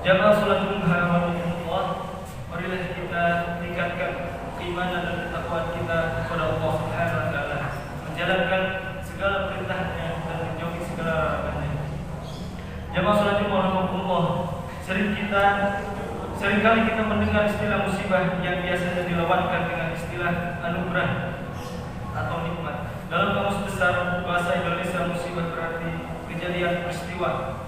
Jamaah salat Jumat warahmatullah, marilah kita tingkatkan keimanan dan ketakwaan kita kepada Allah Subhanahu wa taala, menjalankan segala perintahnya dan menjauhi segala larangannya. Jamaah salat Jumat warahmatullah, seringkali kita mendengar istilah musibah yang biasanya dilawankan dengan istilah anugerah atau nikmat. Dalam kamus besar bahasa Indonesia, musibah berarti kejadian peristiwa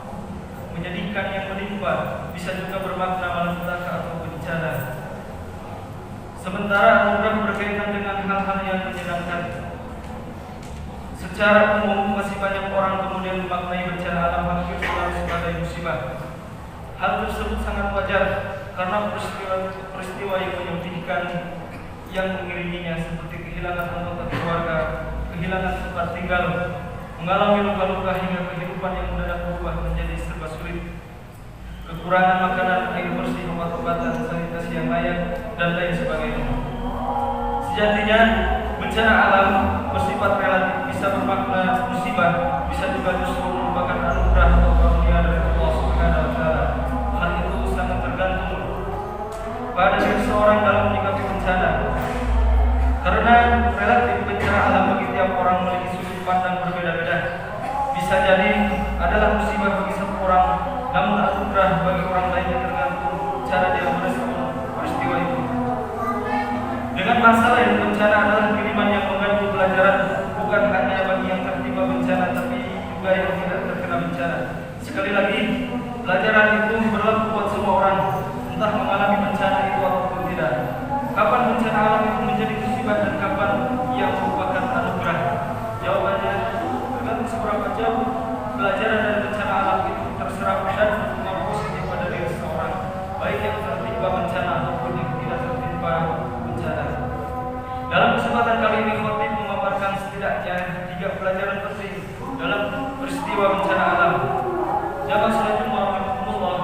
menyedihkan yang menimpa, bisa juga bermakna malapetaka atau bencana. Sementara anugerah berkaitan dengan hal-hal yang menyenangkan. Secara umum masih banyak orang kemudian memaknai bencana alam hampir selalu sebagai musibah. Hal tersebut sangat wajar karena peristiwa yang menyedihkan yang mengiringinya seperti kehilangan anggota keluarga, kehilangan tempat tinggal, mengalami luka-luka hingga kehidupan yang mendadak berubah menjadi serba sulit, kekurangan makanan, air bersih, obat-obatan, sanitasi yang layak, dan lain sebagainya. Sejatinya bencana alam bersifat relatif, bisa bermakna musibah, bisa juga justru merupakan anugerah atau karunia dari Allah Subhanahu wa taala. Hal itu sangat tergantung pada diri seorang dalam menyikapi bencana. Karena relatif bencana alam bagi tiap orang memiliki sudut pandang berbeda-beda. Bisa jadi adalah musibah bagi satu orang, namun anugerah bagi orang lainnya tergantung cara dia merespon peristiwa itu. Dengan masalah yang bencana adalah kiriman yang mengandung pelajaran, bukan hanya bagi yang tertimpa bencana, tapi juga yang tidak terkena bencana. Sekali lagi, pelajaran itu berlaku buat semua orang, entah mengalami bencana itu ataupun tidak. Kapan bencana alam itu menjadi musibah dan kapan ia merupakan anugerah? Jawabannya tergantung seberapa jauh pelajaran dari bencana alam itu terserap dan berpengaruh positif pada diri seseorang, baik yang tertimpa bencana ataupun yang tidak tertimpa bencana. Dalam kesempatan kali ini, khotib memaparkan setidaknya 3 pelajaran penting dalam peristiwa bencana alam. Jamaah salat Jumat warahmatullah.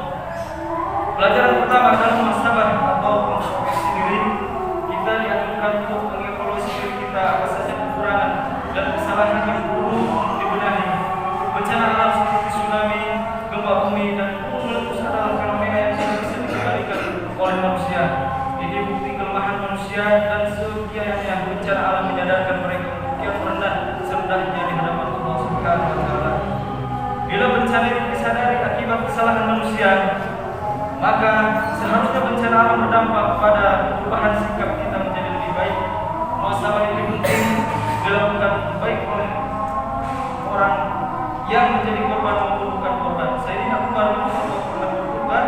Pelajaran pertama adalah muhasabah atau introspeksi diri. Kita dianjurkan untuk mengevaluasi diri kita, apa saja kekurangan dan kesalahan yang perlu dibenahi. Bencana alam seperti tsunami, gempa bumi, dan gunung meletus adalah fenomena yang tidak bisa dikendalikan oleh manusia. Ini bukti kelemahan manusia dan sekiannya bencana alam menyadarkan mereka untuk yang rendah serendahnya di hadapan Allah Subhanahu wa taala. Bila bencana itu disadari akibat kesalahan manusia, maka seharusnya bencana alam berdampak pada perubahan sikap kita menjadi lebih baik. Muhasabah ini penting dilakukan baik oleh orang yang menjadi korban maupun bukan korban. Sayyidina Umar bin Khattab pernah berkata,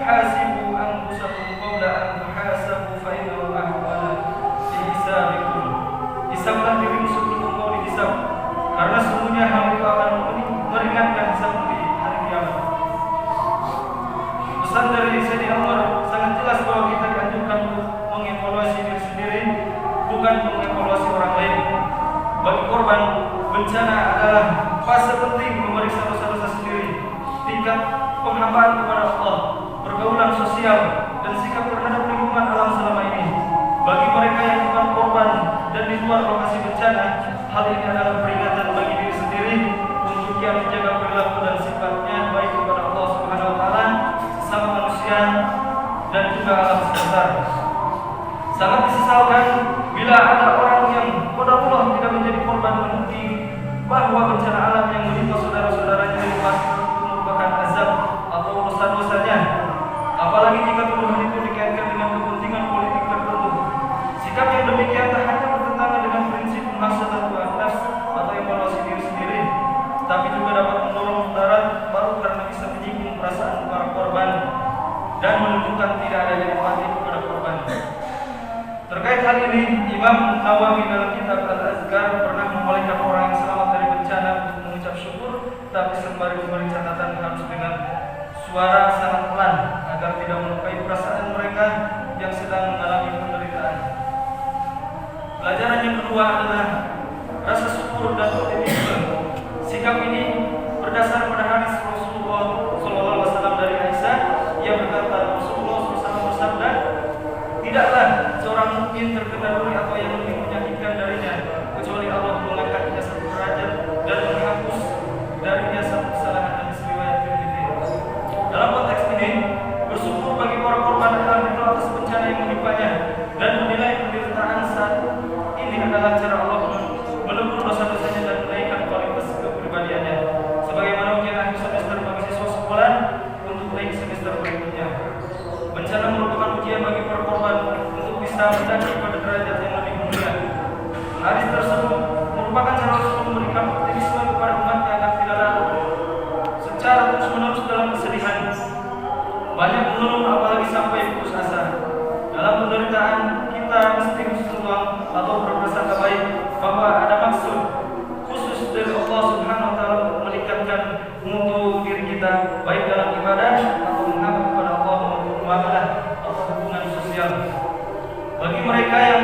"Hasibu anfusakum qabla an tuhasabu fa innahu ahwana lihisabikum." Hisablah dirimu sebelum engkau dihisab, karena sesungguhnya hal itu akan meringankan hisab di hari kiamat. Pesan dari Sayyidina Umar sangat jelas bahwa kita dianjurkan untuk mengevaluasi diri sendiri, bukan mengevaluasi orang lain. Bagi korban bencana adalah fase penting memeriksa dosa-dosa sendiri, tingkat penghambaan kepada Allah, pergaulan sosial, dan sikap terhadap lingkungan alam selama ini. Bagi mereka yang bukan korban dan di luar lokasi bencana, hal ini adalah peringatan bagi diri sendiri untuk yang menjaga perilaku dan sifatnya baik kepada Allah Subhanahu wa taala, sesama manusia, dan juga alam sekitar. Sangat disesalkan bila ada orang Imam Nawawi dalam kitab Al-Azkar pernah membolehkan orang yang selamat dari bencana untuk mengucap syukur, tapi sembari memberi catatan harus dengan suara sangat pelan agar tidak melukai perasaan mereka yang sedang mengalami penderitaan. Pelajaran yang kedua adalah rasa syukur dan optimisme. Sikap ini berdasar pada hadis Rasulullah SAW dari Aisyah yang berkata, Rasulullah SAW bersabda, tidaklah seorang mukmin terkena duri atau yang lebih menyakitkan darinya kecuali Allah mengangkatnya satu derajat dan menghapus darinya satu kesalahan. Hadis riwayat Tirmidzi. Dalam konteks ini, bersyukur bagi para korban adalah itu atas bencana yang menimpanya dan menilai penderitaan saat ini adalah cara Allah menebus dosa-dosanya dan menaikkan kualitas kepribadiannya. Sebagaimana ujian akhir semester bagi siswa sekolah untuk naik semester berikutnya. Bencana merupakan ujian bagi para korban untuk bisa mendaki pada derajat yang lebih mulia. Hadis tersebut merupakan cara Rasul memberikan optimisme kepada umatnya agar tidak larut secara terus-menerus dalam kesedihan. Banyak mengeluh apalagi sampai putus asa. Dalam penderitaan kita mesti bersyukur atau berprasangka baik bahwa ada maksud khusus dari Allah Subhanahu wa taala untuk meningkatkan mutu diri kita baik dalam ibadah atau menghadap kepada Allah maupun muamalah atau hubungan sosial. Bagi mereka yang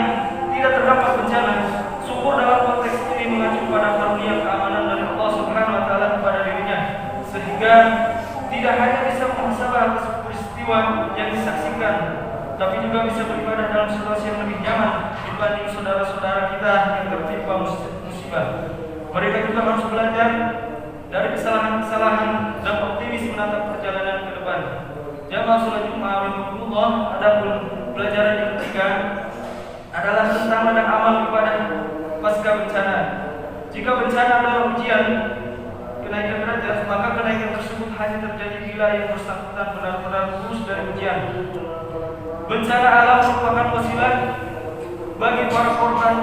tidak terdampak bencana, syukur dalam konteks ini mengacu pada karunia keamanan dari Allah Subhanahu wa taala kepada dirinya, sehingga tidak hanya bisa muhasabah atas peristiwa yang disaksikan, tapi juga bisa beribadah dalam situasi yang lebih nyaman dibanding saudara-saudara kita yang tertimpa musibah. Mereka juga harus belajar dari kesalahan-kesalahan dan optimis menatap perjalanan ke depan. Jamaah salat Jumat rahimahullah, adapun pelajaran yang ketiga adalah tentang ladang amal ibadah pasca bencana. Jika bencana adalah ujian kenaikan derajat, maka kenaikan tersebut hanya terjadi bila yang bersangkutan benar-benar lulus dari ujian. Bencana alam merupakan wasilah bagi para korban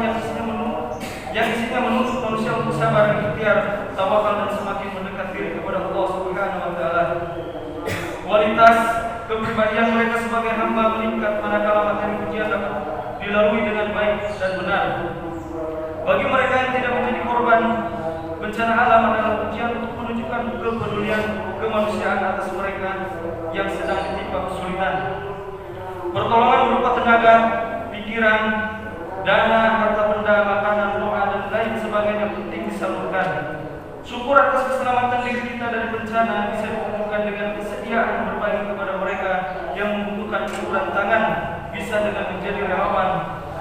yang isinya menuntut manusia untuk sabar, ikhtiar, tawakal dan semakin mendekat diri kepada Allah Subhanahu wa taala. Kualitas kepribadian mereka sebagai hamba meningkat manakala materi ujian dapat dilalui dengan baik dan benar. Bagi mereka yang tidak menjadi korban bencana alam adalah ujian untuk menunjukkan kepedulian kemanusiaan atas mereka yang sedang ditimpa kesulitan. Pertolongan berupa tenaga, pikiran, dana, harta benda, makanan, doa dan lain sebagainya penting disalurkan. Syukur atas keselamatan diri kita dari bencana bisa ditunjukkan dengan kesediaan berbagi kepada mereka yang membutuhkan uluran tangan, bisa dengan menjadi relawan,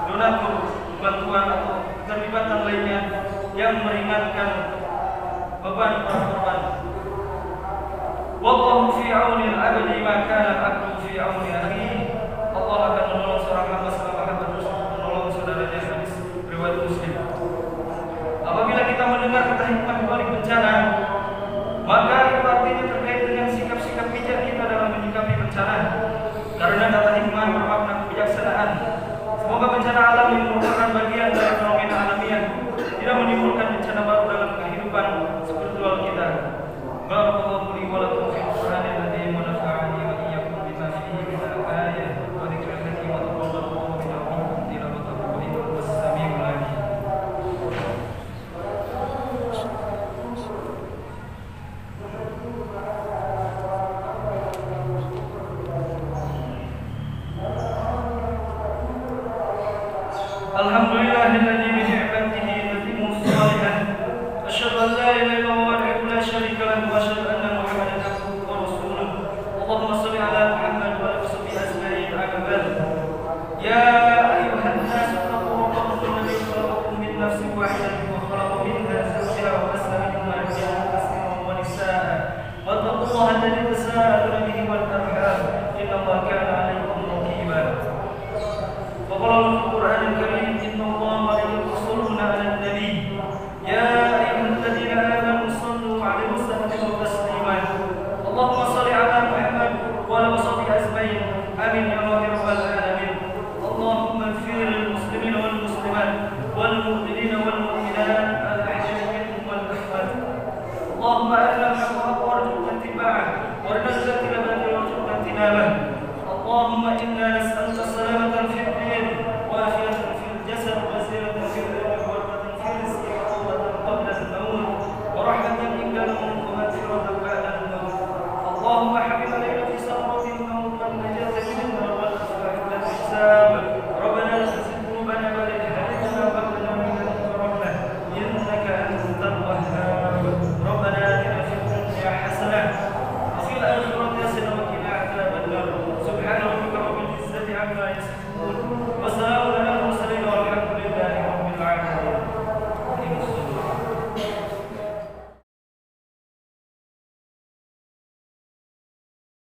donatur, bantuan atau keterlibatan lainnya yang meringankan beban para korban. Wallahu fi auni al-'abdi ma kana al-'abdu fi auni akhihi. Allah akan menolong seorang hamba selama hamba terus menolong saudaranya. Hadis riwayat Muslim. Apabila kita mendengar kata hikmah di balik bencana, maka itu artinya terkait dengan sikap-sikap bijak kita dalam menyikapi bencana. Karena kata hikmah bermakna kebijaksanaan. Semoga bencana alam yang merupakan bagian dari fenomena alamiah tidak menimbulkan bencana baru dalam kehidupan spiritual kita. Barakallahu li wa lakum fil Qur'anil azim wa nafa'ani wa iyyakum bima fihi min al-ayat wa dzikril hakim wa taqabbalallahu minna wa minkum tilawatahu wa innahu was-sami'ul 'alim. Alhamdulillahilladzi bi ni'matihi tatimmu shalihan. Asyhadu an la ilaha illallah wahdahu la syarika lahu wa asyhadu anna Muhammadan abduhu wa rasuluh. Allahumma shalli ala Muhammad wa ala sahbihi ajma'in. Amma ba'd. Ya ayyuhan nas taqu rabbakum alladzi khalaqakum min nafsin wahidatin wa khalaqa minha zawjaha wa bassa minhuma rijalan katsiran wa nisaa'a. Wattaqullaha alladzi tasaaluna bihi wal arham. Innallaha kana 'alaykum raqiba. Wa qala al-Qur'an al-Karim inna Allaha yusalluna 'alan nabiy. Ya ayyuhalladzina amanu sallu 'alaihi wa sallimu taslima. Allahumma shalli 'ala Muhammad wa ala sahbihi ajma'in. Amin ya rabbal alamin. Allahumma ighfir lil muslimin wal muslimat wal mu'minina wal mu'minat al-ahya'i minhum wal amwat. Allahumma arina al-haqqa haqqan warzuqna ittiba'ah wa arina al-batila batilan warzuqna ijtinabah. Allahumma inna nas'aluka salamatan fid din wa afiyatan fil jasad wa لنا في الدنيا وبركة في رزقك وتوبة قبل الموت ورحمة عند الموت ومغفرة بعد الموت. اللهم حبب إلينا في سكرات الموت والنجاة من النار والإصلاح والحساب. ربنا لا تزغ قلوبنا بعد إذ هديتنا وهب لنا من لدنك رحمة إنك أنت الوهاب. ربنا آتنا في الدنيا حسنة وفي الآخرة حسنة وقنا عذاب النار. سبحان ربك رب العزة عما يصفون وسلام